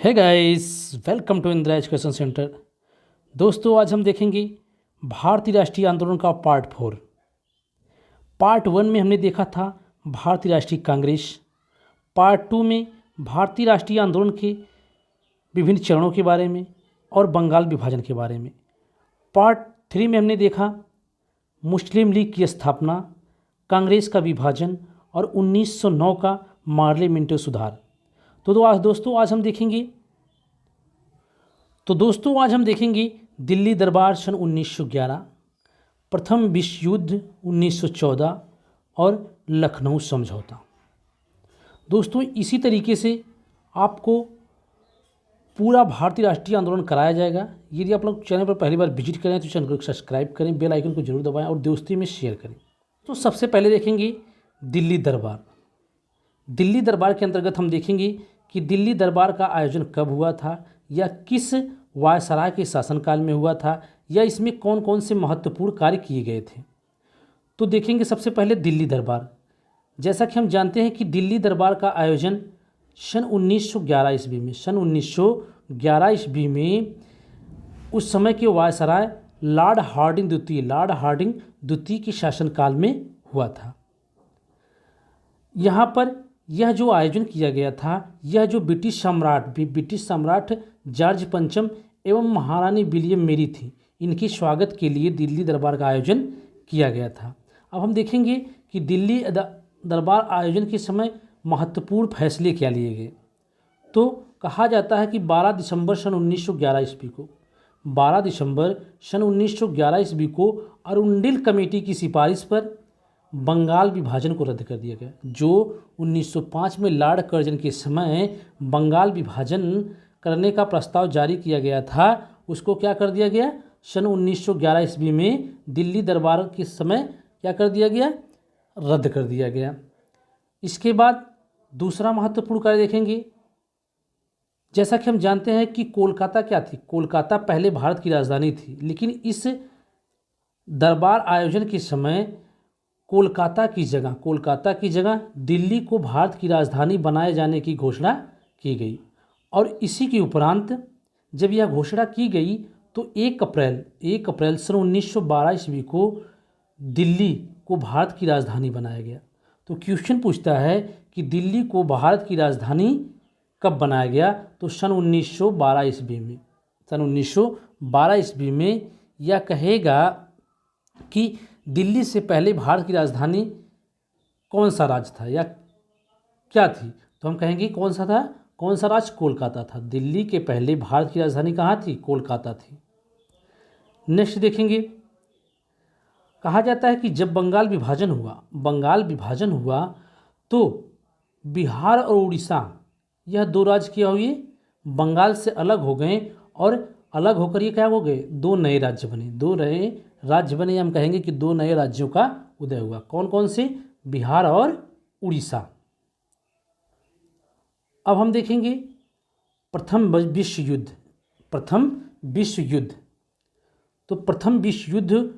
है guys, welcome to Indira education centre. दोस्तों, आज हम देखेंगे भारतीय राष्ट्रीय आंदोलन का पार्ट 4। पार्ट 1 में हमने देखा था भारतीय राष्ट्रीय कांग्रेस। पार्ट 2 में भारतीय राष्ट्रीय आंदोलन के विभिन्न चरणों के बारे में और बंगाल विभाजन के बारे में। पार्ट 3 में हमने देखा मुस्लिम लीग की स्थापना, कांग्रेस का विभाजन और 1909 का पार्लियामेंट्री सुधार। तो आज हम देखेंगे दिल्ली दरबार सन 1911, प्रथम विश्व युद्ध 1914 और लखनऊ समझौता। दोस्तों, इसी तरीके से आपको पूरा भारतीय राष्ट्रीय आंदोलन कराया जाएगा। यदि आप लोग चैनल पर पहली बार विजिट करें तो चैनल को सब्सक्राइब करें, बेल आइकन को जरूर दबाएं और दोस्ती में शेयर करें। तो सबसे पहले देखेंगे दिल्ली दरबार। दिल्ली दरबार के अंतर्गत हम देखेंगे कि दिल्ली दरबार का आयोजन कब हुआ था, या किस वायसराय के शासनकाल में हुआ था, या इसमें कौन कौन से महत्वपूर्ण कार्य किए गए थे। तो देखेंगे सबसे पहले दिल्ली दरबार। जैसा कि हम जानते हैं कि दिल्ली दरबार का आयोजन सन 1911 ईस्वी में उस समय के वायसराय लॉर्ड हार्डिंग द्वितीय के शासनकाल में हुआ था। यहाँ पर यह जो आयोजन किया गया था, यह जो ब्रिटिश सम्राट जॉर्ज पंचम एवं महारानी विलियम मेरी थी, इनके स्वागत के लिए दिल्ली दरबार का आयोजन किया गया था। अब हम देखेंगे कि दिल्ली दरबार आयोजन के समय महत्वपूर्ण फैसले क्या लिए गए। तो कहा जाता है कि 12 दिसंबर सन 1911 ईस्वी को अरुंडिल कमेटी की सिफारिश पर बंगाल विभाजन को रद्द कर दिया गया। जो 1905 में लॉर्ड कर्जन के समय बंगाल विभाजन करने का प्रस्ताव जारी किया गया था, उसको क्या कर दिया गया, सन 1911 ईस्वी में दिल्ली दरबार के समय क्या कर दिया गया, रद्द कर दिया गया। इसके बाद दूसरा महत्वपूर्ण कार्य देखेंगे। जैसा कि हम जानते हैं कि कोलकाता क्या थी, कोलकाता पहले भारत की राजधानी थी, लेकिन इस दरबार आयोजन के समय कोलकाता की जगह दिल्ली को भारत की राजधानी बनाए जाने की घोषणा की गई। और इसी के उपरांत जब यह घोषणा की गई तो 1 अप्रैल सन 1912 ईस्वी को दिल्ली को भारत की राजधानी बनाया गया। तो क्वेश्चन पूछता है कि दिल्ली को भारत की राजधानी कब बनाया गया, तो सन 1912 ईस्वी में यह कहेगा कि दिल्ली से पहले भारत की राजधानी कौन सा राज्य था या क्या थी, तो हम कहेंगे कौन सा राज्य, कोलकाता था। दिल्ली के पहले भारत की राजधानी कहाँ थी, कोलकाता थी। नेक्स्ट देखेंगे, कहा जाता है कि जब बंगाल विभाजन हुआ तो बिहार और उड़ीसा, यह 2 राज्य क्या हुए, बंगाल से अलग हो गए और अलग होकर ये क्या हो गए, 2 नए राज्य बने। हम कहेंगे कि 2 नए राज्यों का उदय हुआ। कौन कौन से, बिहार और उड़ीसा। अब हम देखेंगे प्रथम विश्व युद्ध। तो प्रथम विश्व युद्ध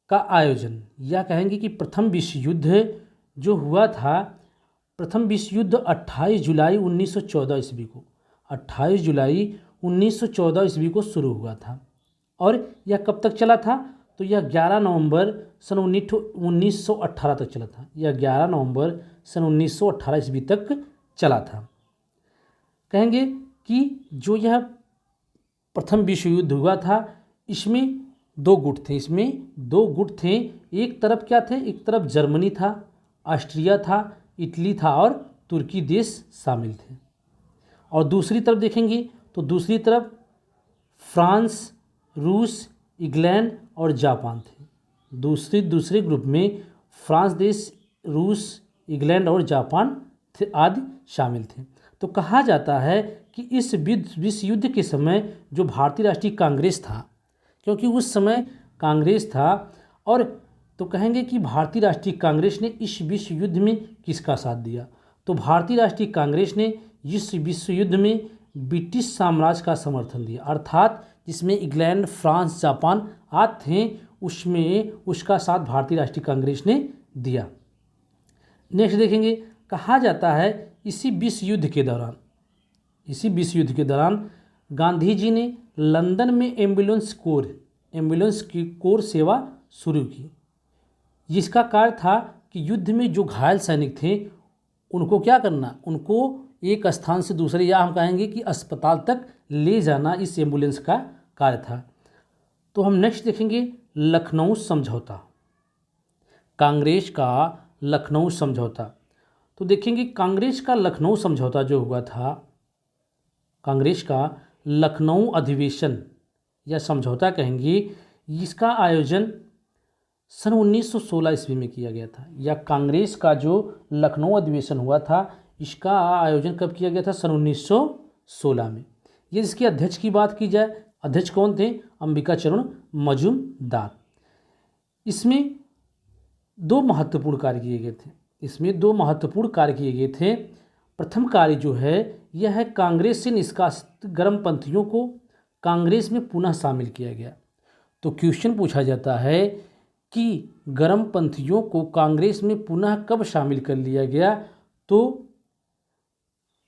का आयोजन, या कहेंगे कि प्रथम विश्व युद्ध जो हुआ था, प्रथम विश्व युद्ध 28 जुलाई 1914 ईस्वी को शुरू हुआ था। और यह कब तक चला था, तो यह 11 नवंबर सन 1918 तक चला था। ईस्वी तक चला था। कहेंगे कि जो यह प्रथम विश्व युद्ध हुआ था, इसमें 2 गुट थे। एक तरफ क्या थे, एक तरफ जर्मनी था, ऑस्ट्रिया था, इटली था और तुर्की देश शामिल थे। और दूसरी तरफ देखेंगे तो दूसरी तरफ फ्रांस, रूस, इंग्लैंड और जापान थे। दूसरे ग्रुप में फ्रांस देश, रूस, इंग्लैंड और जापान आदि शामिल थे। तो कहा जाता है कि इस विश्व युद्ध के समय जो भारतीय राष्ट्रीय कांग्रेस था, क्योंकि उस समय कांग्रेस था, और तो कहेंगे कि भारतीय राष्ट्रीय कांग्रेस ने इस विश्व युद्ध में किसका साथ दिया, तो भारतीय राष्ट्रीय कांग्रेस ने इस विश्व युद्ध में ब्रिटिश साम्राज्य का समर्थन दिया। अर्थात जिसमें इंग्लैंड, फ्रांस, जापान आदि थे, उसमें उसका साथ भारतीय राष्ट्रीय कांग्रेस ने दिया। नेक्स्ट देखेंगे, कहा जाता है इसी विश्व युद्ध के दौरान इसी विश्व युद्ध के दौरान गांधी जी ने लंदन में एम्बुलेंस की कोर सेवा शुरू की, जिसका कार्य था कि युद्ध में जो घायल सैनिक थे उनको क्या करना, उनको एक स्थान से दूसरे, या हम कहेंगे कि अस्पताल तक ले जाना, इस एम्बुलेंस का कार्य था। तो हम नेक्स्ट देखेंगे लखनऊ समझौता, कांग्रेस का लखनऊ समझौता। तो देखेंगे कांग्रेस का लखनऊ समझौता जो हुआ था, कांग्रेस का लखनऊ अधिवेशन या समझौता कहेंगे, इसका आयोजन सन 1916 ईस्वी में किया गया था। या कांग्रेस का जो लखनऊ अधिवेशन हुआ था, इसका आयोजन कब किया गया था? सन 1916 में। ये इसके अध्यक्ष की बात की जाए, अध्यक्ष कौन थे? अंबिकाचरण मजूमदार। इसमें दो महत्वपूर्ण कार्य किए गए थे। प्रथम कार्य जो है यह है कांग्रेस से निष्कासित गर्मपंथियों को कांग्रेस में पुनः शामिल किया गया। तो क्वेश्चन पूछा जाता है कि गर्मपंथियों को कांग्रेस में पुनः कब शामिल कर लिया गया? तो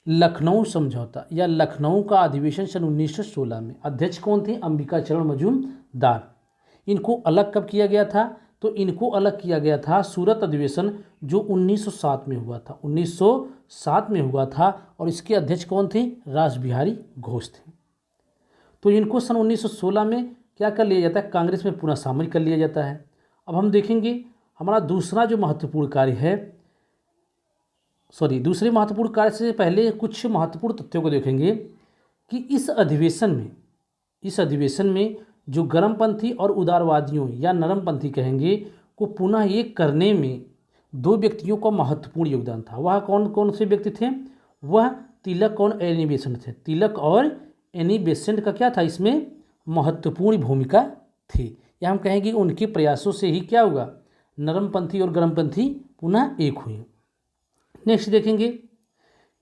लखनऊ समझौता या लखनऊ का अधिवेशन सन 1916 में। अध्यक्ष कौन थे? अंबिकाचरण मजूमदार। इनको अलग कब किया गया था? तो इनको अलग किया गया था सूरत अधिवेशन जो 1907 में हुआ था, 1907 में हुआ था, और इसके अध्यक्ष कौन थे? रासबिहारी घोष थे। तो इनको सन 1916 में क्या कर लिया जाता है? कांग्रेस में पुनः शामिल कर लिया जाता है। अब हम देखेंगे हमारा दूसरा जो महत्वपूर्ण कार्य है, दूसरे महत्वपूर्ण कार्य से पहले कुछ महत्वपूर्ण तथ्यों को देखेंगे कि इस अधिवेशन में जो गर्मपंथी और उदारवादियों या नरमपंथी कहेंगे को पुनः एक करने में दो व्यक्तियों का महत्वपूर्ण योगदान था। वह कौन कौन से व्यक्ति थे? वह तिलक और एनी बेसेंट थे। तिलक और एनी बेसेंट का क्या था? इसमें महत्वपूर्ण भूमिका थी, या हम कहेंगे उनके प्रयासों से ही क्या होगा? नरमपंथी और गर्मपंथी पुनः एक हुए। नेक्स्ट देखेंगे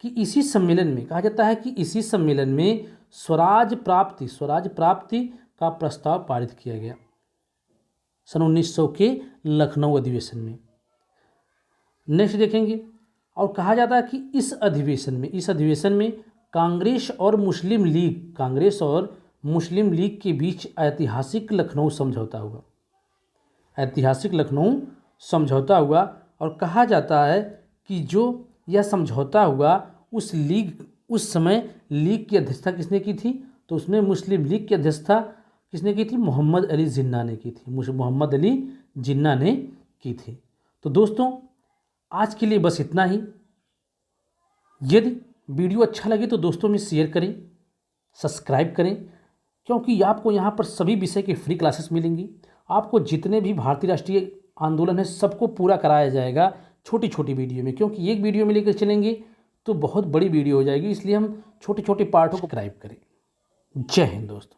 कि इसी सम्मेलन में कहा जाता है कि इसी सम्मेलन में स्वराज प्राप्ति का प्रस्ताव पारित किया गया सन 1900 के लखनऊ अधिवेशन में। नेक्स्ट देखेंगे और कहा जाता है कि इस अधिवेशन में कांग्रेस और मुस्लिम लीग के बीच ऐतिहासिक लखनऊ समझौता हुआ और कहा जाता है कि जो यह समझौता हुआ उस समय लीग की अध्यक्षता किसने की थी? तो उसमें मुस्लिम लीग की अध्यक्षता किसने की थी? मोहम्मद अली जिन्ना ने की थी। तो दोस्तों आज के लिए बस इतना ही। यदि वीडियो अच्छा लगे तो दोस्तों में शेयर करें, सब्सक्राइब करें, क्योंकि आपको यहाँ पर सभी विषय के फ्री क्लासेस मिलेंगी। आपको जितने भी भारतीय राष्ट्रीय आंदोलन है सबको पूरा कराया जाएगा छोटी छोटी वीडियो में, क्योंकि एक वीडियो में लेकर चलेंगे तो बहुत बड़ी वीडियो हो जाएगी, इसलिए हम छोटे छोटे पार्टों को सब्सक्राइब करें। जय हिंद दोस्तों।